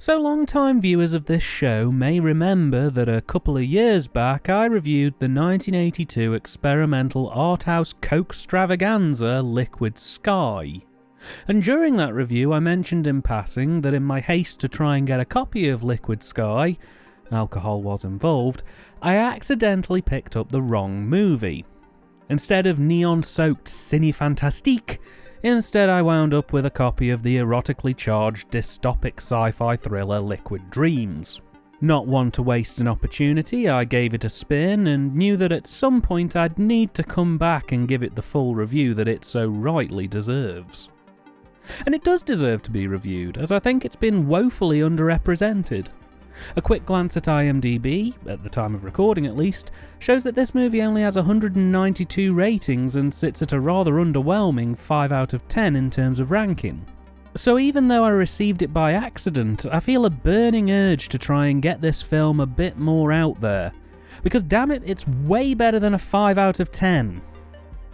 So long-time viewers of this show may remember that a couple of years back I reviewed the 1982 experimental art house coke-stravaganza Liquid Sky. And during that review I mentioned in passing that in my haste to try and get a copy of Liquid Sky, alcohol was involved, I accidentally picked up the wrong movie. Instead of neon-soaked Cine Fantastique, instead I wound up with a copy of the erotically charged dystopic sci-fi thriller Liquid Dreams. Not one to waste an opportunity, I gave it a spin and knew that at some point I'd need to come back and give it the full review that it so rightly deserves. And it does deserve to be reviewed, as I think it's been woefully underrepresented. A quick glance at IMDb, at the time of recording at least, shows that this movie only has 192 ratings and sits at a rather underwhelming 5 out of 10 in terms of ranking. So even though I received it by accident, I feel a burning urge to try and get this film a bit more out there. Because damn it, it's way better than a 5 out of 10.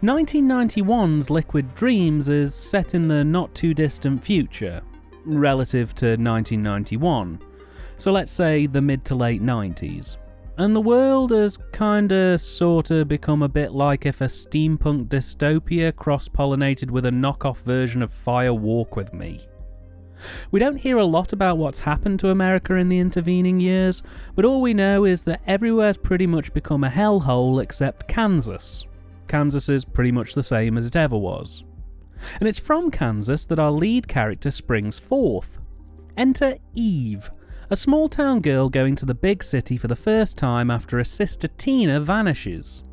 1991's Liquid Dreams is set in the not too distant future, relative to 1991. So let's say the mid to late 90s. And the world has kinda sorta become a bit like if a steampunk dystopia cross-pollinated with a knockoff version of Fire Walk With Me. We don't hear a lot about what's happened to America in the intervening years, but all we know is that everywhere's pretty much become a hellhole except Kansas. Kansas is pretty much the same as it ever was. And it's from Kansas that our lead character springs forth. Enter Eve, a small-town girl going to the big city for the first time after her sister Tina vanishes.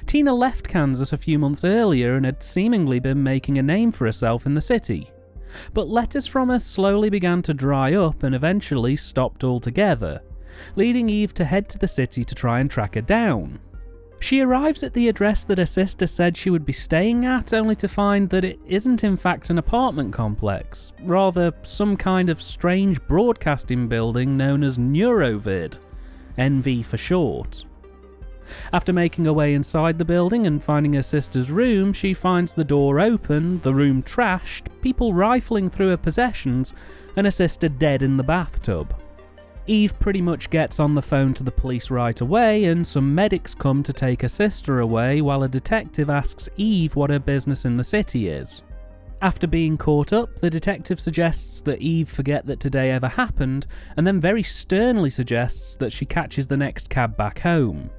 Tina left Kansas a few months earlier and had seemingly been making a name for herself in the city. But letters from her slowly began to dry up and eventually stopped altogether, leading Eve to head to the city to try and track her down. She arrives at the address that her sister said she would be staying at, only to find that it isn't in fact an apartment complex, rather some kind of strange broadcasting building known as Neurovid, NV for short. After making her way inside the building and finding her sister's room, she finds the door open, the room trashed, people rifling through her possessions, and her sister dead in the bathtub. Eve pretty much gets on the phone to the police right away, and some medics come to take her sister away while a detective asks Eve what her business in the city is. After being caught up, the detective suggests that Eve forget that today ever happened, and then very sternly suggests that she catches the next cab back home.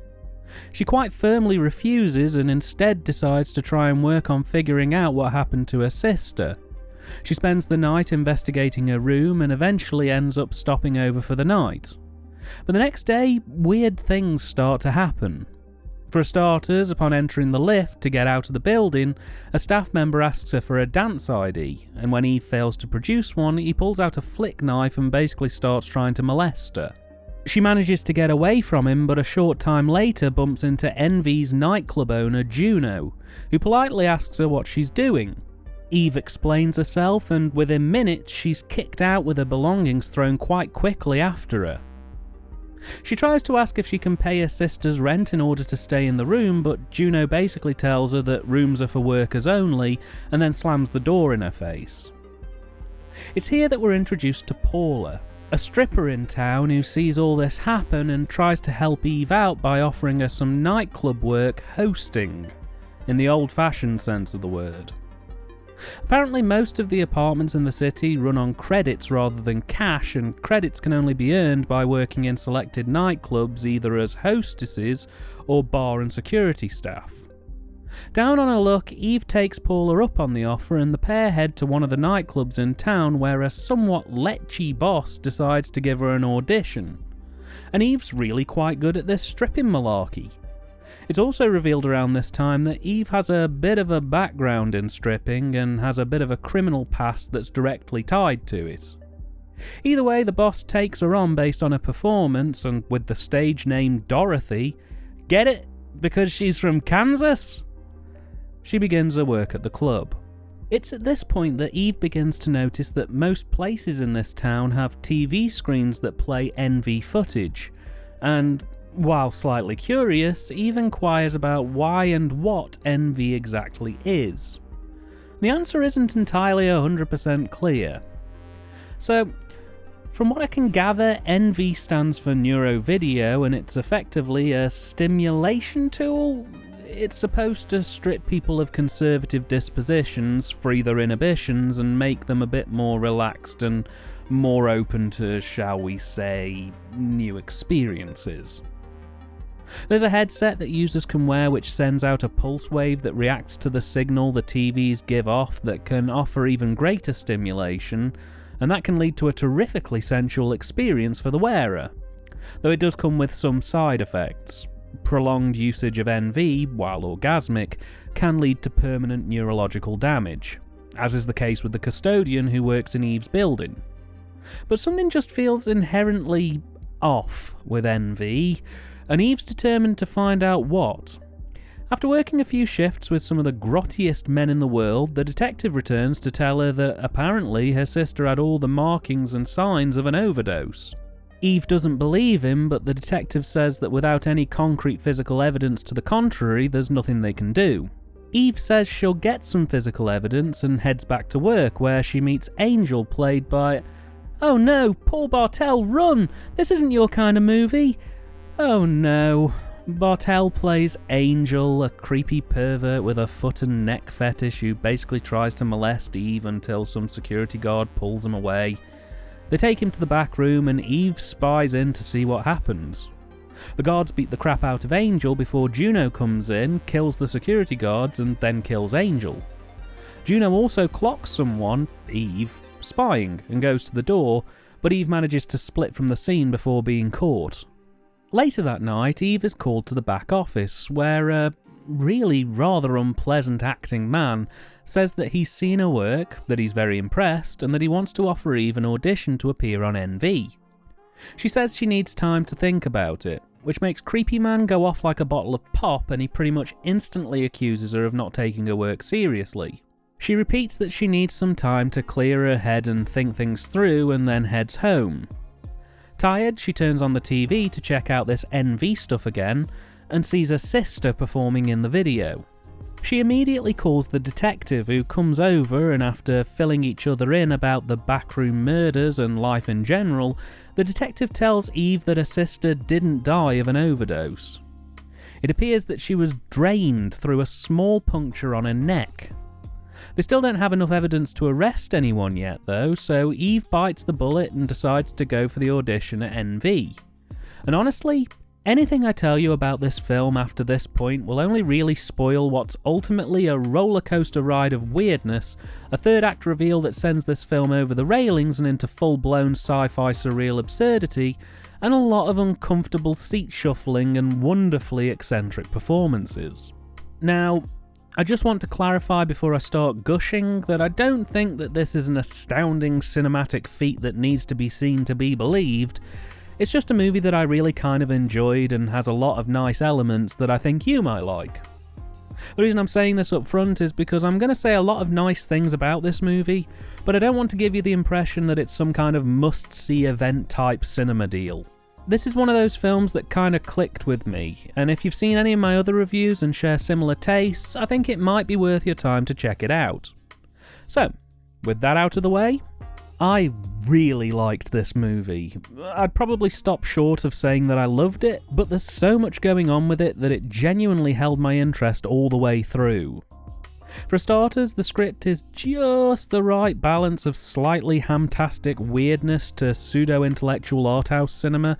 She quite firmly refuses and instead decides to try and work on figuring out what happened to her sister. She spends the night investigating her room and eventually ends up stopping over for the night. But the next day, weird things start to happen. For starters, upon entering the lift to get out of the building, a staff member asks her for a dance ID, and when Eve fails to produce one, he pulls out a flick knife and basically starts trying to molest her. She manages to get away from him, but a short time later bumps into Envy's nightclub owner, Juno, who politely asks her what she's doing. Eve explains herself, and within minutes she's kicked out with her belongings thrown quite quickly after her. She tries to ask if she can pay her sister's rent in order to stay in the room, but Juno basically tells her that rooms are for workers only, and then slams the door in her face. It's here that we're introduced to Paula, a stripper in town who sees all this happen and tries to help Eve out by offering her some nightclub work hosting, in the old-fashioned sense of the word. Apparently most of the apartments in the city run on credits rather than cash, and credits can only be earned by working in selected nightclubs either as hostesses or bar and security staff. Down on her luck, Eve takes Paula up on the offer and the pair head to one of the nightclubs in town where a somewhat lechy boss decides to give her an audition. And Eve's really quite good at this stripping malarkey. It's also revealed around this time that Eve has a bit of a background in stripping and has a bit of a criminal past that's directly tied to it. Either way, the boss takes her on based on her performance, and with the stage name Dorothy, get it? Because she's from Kansas? She begins her work at the club. It's at this point that Eve begins to notice that most places in this town have TV screens that play NV footage, and while slightly curious, Eve inquires about why and what NV exactly is. The answer isn't entirely 100% clear. So, From what I can gather, NV stands for neurovideo, and it's effectively a stimulation tool. It's supposed to strip people of conservative dispositions, free their inhibitions, and make them a bit more relaxed and more open to, shall we say, new experiences. There's a headset that users can wear which sends out a pulse wave that reacts to the signal the TVs give off that can offer even greater stimulation, and that can lead to a terrifically sensual experience for the wearer, though it does come with some side effects. Prolonged usage of NV, while orgasmic, can lead to permanent neurological damage, as is the case with the custodian who works in Eve's building. But something just feels inherently off with NV, and Eve's determined to find out what. After working a few shifts with some of the grottiest men in the world, the detective returns to tell her that apparently her sister had all the markings and signs of an overdose. Eve doesn't believe him, but the detective says that without any concrete physical evidence to the contrary, there's nothing they can do. Eve says she'll get some physical evidence and heads back to work, where she meets Angel, played by... Oh no, Paul Bartel, run! This isn't your kind of movie! Oh no. Bartel plays Angel, a creepy pervert with a foot and neck fetish who basically tries to molest Eve until some security guard pulls him away. They take him to the back room and Eve spies in to see what happens. The guards beat the crap out of Angel before Juno comes in, kills the security guards, and then kills Angel. Juno also clocks someone, Eve, spying, and goes to the door, but Eve manages to split from the scene before being caught. Later that night, Eve is called to the back office, where a really rather unpleasant acting man says that he's seen her work, that he's very impressed, and that he wants to offer Eve an audition to appear on NV. She says she needs time to think about it, which makes Creepy Man go off like a bottle of pop, and he pretty much instantly accuses her of not taking her work seriously. She repeats that she needs some time to clear her head and think things through, and then heads home. Tired, she turns on the TV to check out this NV stuff again, and sees her sister performing in the video. She immediately calls the detective, who comes over, and after filling each other in about the backroom murders and life in general, the detective tells Eve that her sister didn't die of an overdose. It appears that she was drained through a small puncture on her neck. They still don't have enough evidence to arrest anyone yet though, so Eve bites the bullet and decides to go for the audition at NV. And honestly, anything I tell you about this film after this point will only really spoil what's ultimately a rollercoaster ride of weirdness, a third act reveal that sends this film over the railings and into full-blown sci-fi surreal absurdity, and a lot of uncomfortable seat shuffling and wonderfully eccentric performances. Now, I just want to clarify before I start gushing that I don't think that this is an astounding cinematic feat that needs to be seen to be believed. It's just a movie that I really kind of enjoyed and has a lot of nice elements that I think you might like. The reason I'm saying this up front is because I'm going to say a lot of nice things about this movie, but I don't want to give you the impression that it's some kind of must-see event type cinema deal. This is one of those films that kind of clicked with me, and if you've seen any of my other reviews and share similar tastes, I think it might be worth your time to check it out. So, with that out of the way, I really liked this movie. I'd probably stop short of saying that I loved it, but there's so much going on with it that it genuinely held my interest all the way through. For starters, the script is just the right balance of slightly hamtastic weirdness to pseudo-intellectual arthouse cinema.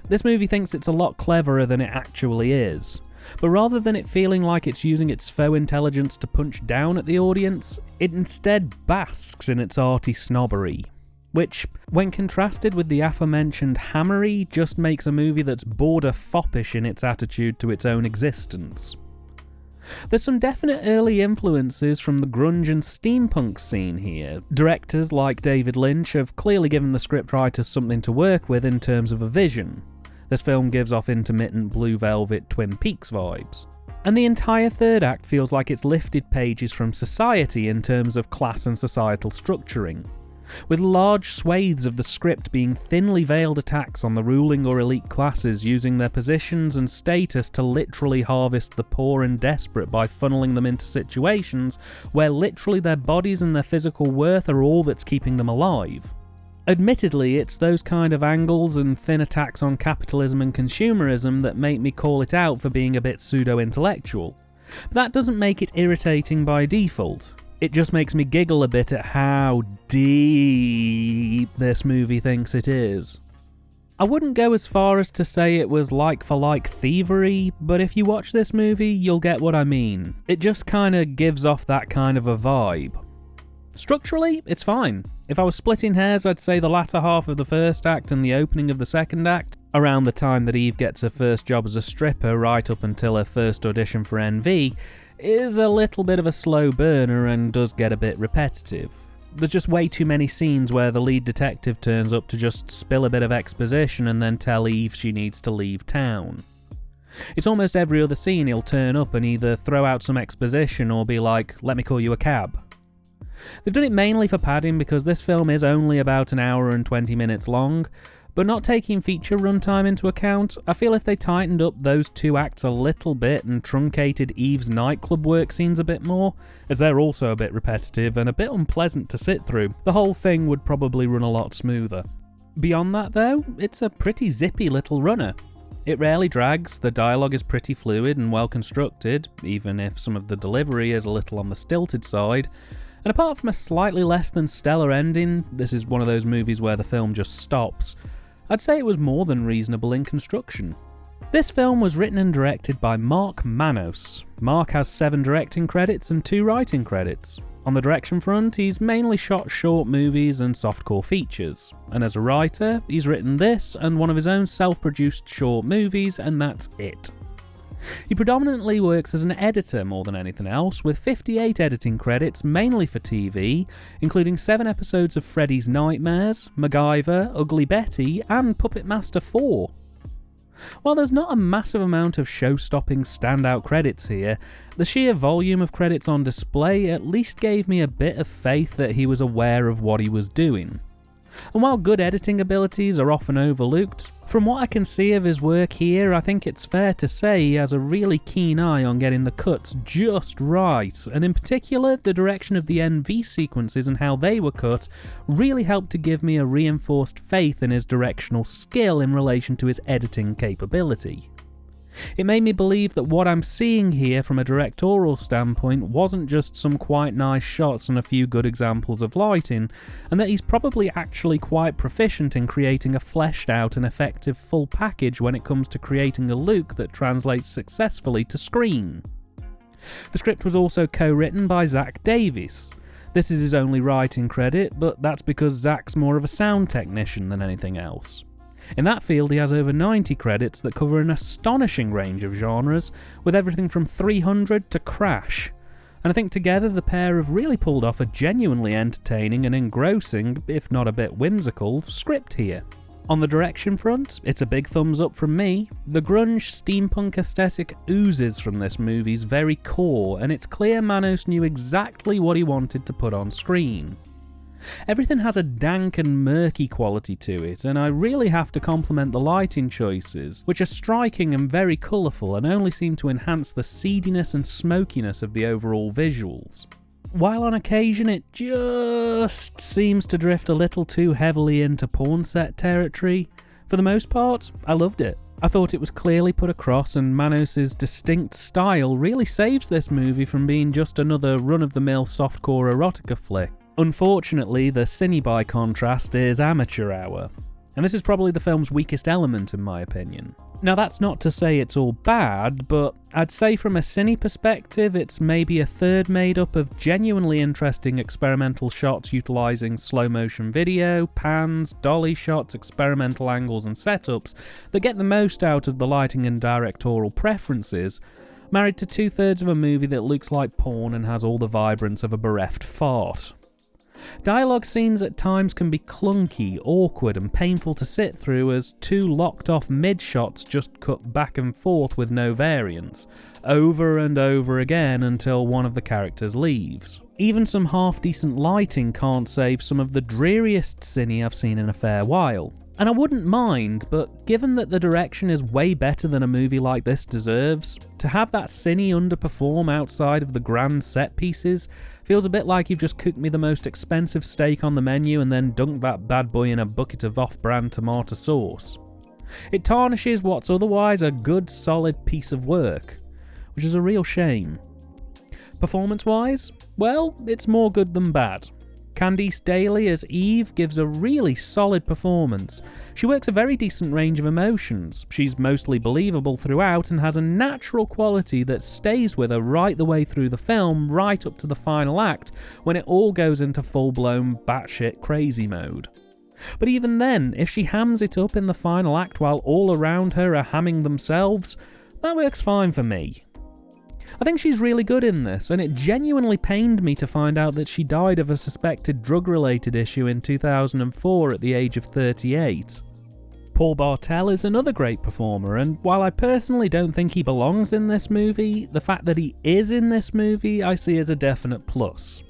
This movie thinks it's a lot cleverer than it actually is. But rather than it feeling like it's using its faux intelligence to punch down at the audience, it instead basks in its arty snobbery. Which, when contrasted with the aforementioned hammery, just makes a movie that's border foppish in its attitude to its own existence. There's some definite early influences from the grunge and steampunk scene here. Directors like David Lynch have clearly given the scriptwriters something to work with in terms of a vision. This film gives off intermittent Blue Velvet Twin Peaks vibes. And the entire third act feels like it's lifted pages from Society in terms of class and societal structuring, with large swathes of the script being thinly veiled attacks on the ruling or elite classes using their positions and status to literally harvest the poor and desperate by funneling them into situations where literally their bodies and their physical worth are all that's keeping them alive. Admittedly, it's those kind of angles and thin attacks on capitalism and consumerism that make me call it out for being a bit pseudo-intellectual. But that doesn't make it irritating by default. It just makes me giggle a bit at how deep this movie thinks it is. I wouldn't go as far as to say it was like-for-like thievery, but if you watch this movie, you'll get what I mean. It just kinda gives off that kind of a vibe. Structurally, it's fine. If I was splitting hairs, I'd say the latter half of the first act and the opening of the second act, around the time that Eve gets her first job as a stripper right up until her first audition for NV, is a little bit of a slow burner and does get a bit repetitive. There's just way too many scenes where the lead detective turns up to just spill a bit of exposition and then tell Eve she needs to leave town. It's almost every other scene he'll turn up and either throw out some exposition or be like, "Let me call you a cab." They've done it mainly for padding because this film is only about an hour and 20 minutes long, but not taking feature runtime into account, I feel if they tightened up those two acts a little bit and truncated Eve's nightclub work scenes a bit more, as they're also a bit repetitive and a bit unpleasant to sit through, the whole thing would probably run a lot smoother. Beyond that though, it's a pretty zippy little runner. It rarely drags, the dialogue is pretty fluid and well constructed, even if some of the delivery is a little on the stilted side. And apart from a slightly less than stellar ending, this is one of those movies where the film just stops, I'd say it was more than reasonable in construction. This film was written and directed by Mark Manos. Mark has 7 directing credits and 2 writing credits. On the direction front, he's mainly shot short movies and softcore features. And as a writer, he's written this and one of his own self-produced short movies, and that's it. He predominantly works as an editor more than anything else, with 58 editing credits mainly for TV, including 7 episodes of Freddy's Nightmares, MacGyver, Ugly Betty, and Puppet Master 4. While there's not a massive amount of show-stopping standout credits here, the sheer volume of credits on display at least gave me a bit of faith that he was aware of what he was doing. And while good editing abilities are often overlooked, from what I can see of his work here, I think it's fair to say he has a really keen eye on getting the cuts just right, and in particular, the direction of the NV sequences and how they were cut really helped to give me a reinforced faith in his directional skill in relation to his editing capability. It made me believe that what I'm seeing here from a directorial standpoint wasn't just some quite nice shots and a few good examples of lighting, and that he's probably actually quite proficient in creating a fleshed out and effective full package when it comes to creating a look that translates successfully to screen. The script was also co-written by Zach Davies. This is his only writing credit, but that's because Zach's more of a sound technician than anything else. In that field, he has over 90 credits that cover an astonishing range of genres, with everything from 300 to Crash. And I think together the pair have really pulled off a genuinely entertaining and engrossing, if not a bit whimsical, script here. On the direction front, it's a big thumbs up from me. The grunge steampunk aesthetic oozes from this movie's very core, and it's clear Manos knew exactly what he wanted to put on screen. Everything has a dank and murky quality to it, and I really have to compliment the lighting choices, which are striking and very colourful and only seem to enhance the seediness and smokiness of the overall visuals. While on occasion it just seems to drift a little too heavily into porn set territory, for the most part, I loved it. I thought it was clearly put across, and Manos' distinct style really saves this movie from being just another run-of-the-mill softcore erotica flick. Unfortunately, the Cine by contrast is amateur hour, and this is probably the film's weakest element in my opinion. Now that's not to say it's all bad, but I'd say from a Cine perspective it's maybe a third made up of genuinely interesting experimental shots utilising slow motion video, pans, dolly shots, experimental angles and setups that get the most out of the lighting and directorial preferences, married to 2/3 of a movie that looks like porn and has all the vibrance of a bereft fart. Dialogue scenes at times can be clunky, awkward and painful to sit through as 2 locked off mid-shots just cut back and forth with no variance, over and over again until one of the characters leaves. Even some half-decent lighting can't save some of the dreariest Cine I've seen in a fair while. And I wouldn't mind, but given that the direction is way better than a movie like this deserves, to have that Cine underperform outside of the grand set pieces feels a bit like you've just cooked me the most expensive steak on the menu and then dunked that bad boy in a bucket of off-brand tomato sauce. It tarnishes what's otherwise a good, solid piece of work, which is a real shame. Performance-wise, well, it's more good than bad. Candice Daly as Eve gives a really solid performance. She works a very decent range of emotions. She's mostly believable throughout and has a natural quality that stays with her right the way through the film, right up to the final act, when it all goes into full-blown batshit crazy mode. But even then, if she hams it up in the final act while all around her are hamming themselves, that works fine for me. I think she's really good in this, and it genuinely pained me to find out that she died of a suspected drug-related issue in 2004 at the age of 38. Paul Bartel is another great performer, and while I personally don't think he belongs in this movie, the fact that he is in this movie I see as a definite plus.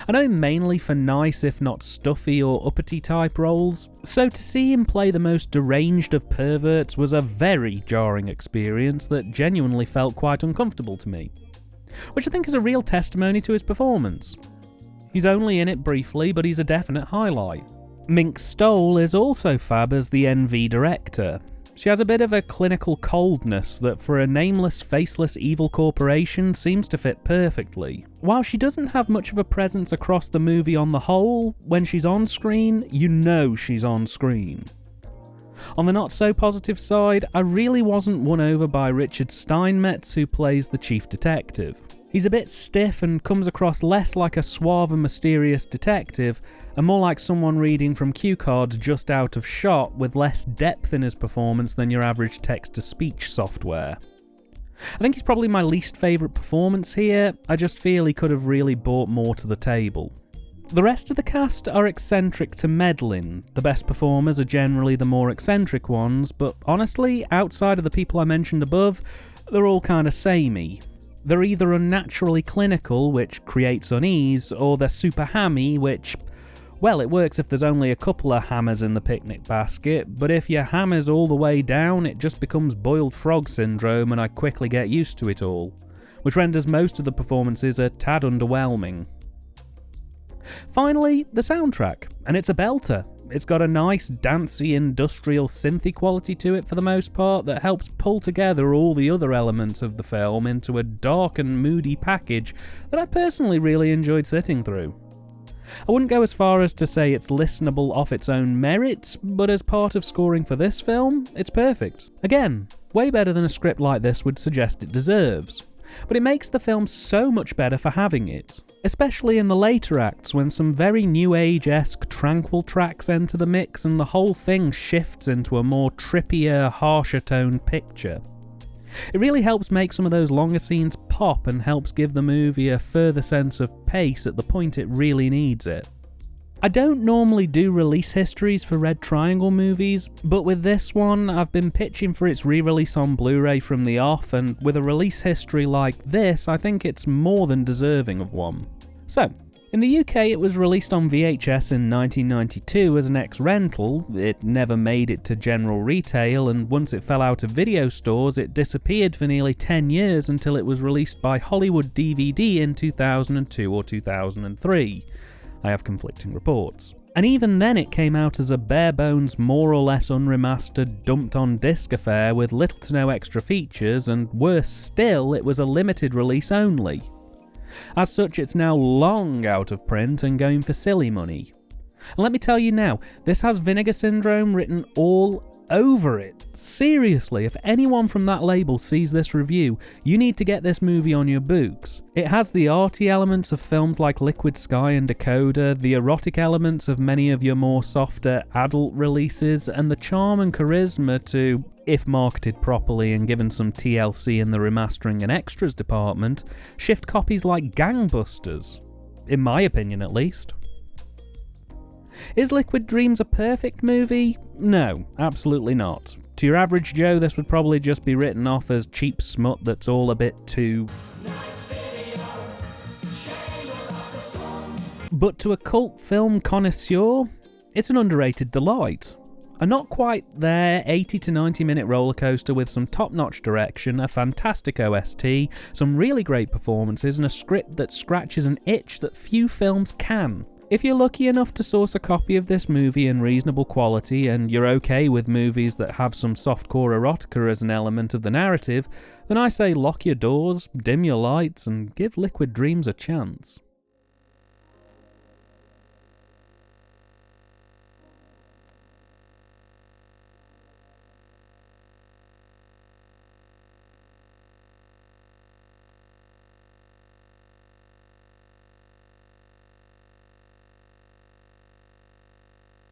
I know him mainly for nice if not stuffy or uppity type roles, so to see him play the most deranged of perverts was a very jarring experience that genuinely felt quite uncomfortable to me. Which I think is a real testimony to his performance. He's only in it briefly, but he's a definite highlight. Mink Stole is also fab as the NV director. She has a bit of a clinical coldness that for a nameless, faceless evil corporation seems to fit perfectly. While she doesn't have much of a presence across the movie on the whole, when she's on screen, you know she's on screen. On the not so positive side, I really wasn't won over by Richard Steinmetz, who plays the chief detective. He's a bit stiff and comes across less like a suave and mysterious detective, and more like someone reading from cue cards just out of shot, with less depth in his performance than your average text-to-speech software. I think he's probably my least favourite performance here. I just feel he could have really brought more to the table. The rest of the cast are eccentric to meddling. The best performers are generally the more eccentric ones, but honestly, outside of the people I mentioned above, they're all kinda samey. They're either unnaturally clinical, which creates unease, or they're super hammy, which, well, it works if there's only a couple of hammers in the picnic basket, but if your hammer's all the way down, it just becomes boiled frog syndrome and I quickly get used to it all, which renders most of the performances a tad underwhelming. Finally, the soundtrack, and it's a belter. It's got a nice, dancey, industrial, synthy quality to it for the most part that helps pull together all the other elements of the film into a dark and moody package that I personally really enjoyed sitting through. I wouldn't go as far as to say it's listenable off its own merit, but as part of scoring for this film, it's perfect. Again, way better than a script like this would suggest it deserves. But it makes the film so much better for having it, especially in the later acts when some very New Age-esque tranquil tracks enter the mix and the whole thing shifts into a more trippier, harsher toned picture. It really helps make some of those longer scenes pop and helps give the movie a further sense of pace at the point it really needs it. I don't normally do release histories for Red Triangle movies, but with this one, I've been pitching for its re-release on Blu-ray from the off, and with a release history like this, I think it's more than deserving of one. So, in the UK it was released on VHS in 1992 as an ex-rental, it never made it to general retail, and once it fell out of video stores, it disappeared for nearly 10 years until it was released by Hollywood DVD in 2002 or 2003. I have conflicting reports. And even then it came out as a bare-bones, more or less unremastered, dumped-on-disc affair with little to no extra features, and worse still, it was a limited release only. As such, it's now long out of print and going for silly money. And let me tell you now, this has Vinegar Syndrome written all over it. Seriously, if anyone from that label sees this review, you need to get this movie on your books. It has the arty elements of films like Liquid Sky and Dakota, the erotic elements of many of your more softer adult releases, and the charm and charisma to, if marketed properly and given some TLC in the remastering and extras department, shift copies like gangbusters. In my opinion, at least. Is Liquid Dreams a perfect movie? No, absolutely not. To your average Joe, this would probably just be written off as cheap smut that's all a bit too... But to a cult film connoisseur, it's an underrated delight. A not quite there 80 to 90 minute rollercoaster with some top-notch direction, a fantastic OST, some really great performances, and a script that scratches an itch that few films can. If you're lucky enough to source a copy of this movie in reasonable quality, and you're okay with movies that have some softcore erotica as an element of the narrative, then I say lock your doors, dim your lights, and give Liquid Dreams a chance.